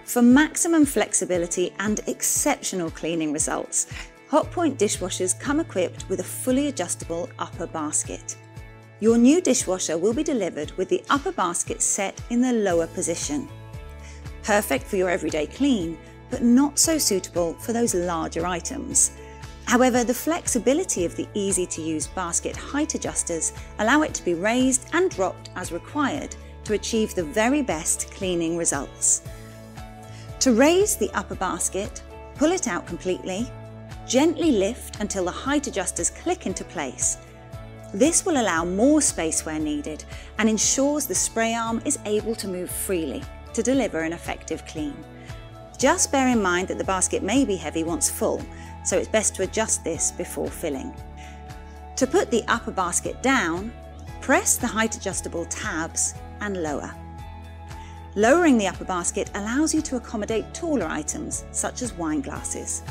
For maximum flexibility and exceptional cleaning results, Hotpoint dishwashers come equipped with a fully adjustable upper basket. Your new dishwasher will be delivered with the upper basket set in the lower position. Perfect for your everyday clean, but not so suitable for those larger items. However, the flexibility of the easy-to-use basket height adjusters allow it to be raised and dropped as required to achieve the very best cleaning results. To raise the upper basket, pull it out completely, gently lift until the height adjusters click into place. This will allow more space where needed and ensures the spray arm is able to move freely to deliver an effective clean. Just bear in mind that the basket may be heavy once full, so it's best to adjust this before filling. To put the upper basket down, press the height adjustable tabs and lower. Lowering the upper basket allows you to accommodate taller items such as wine glasses.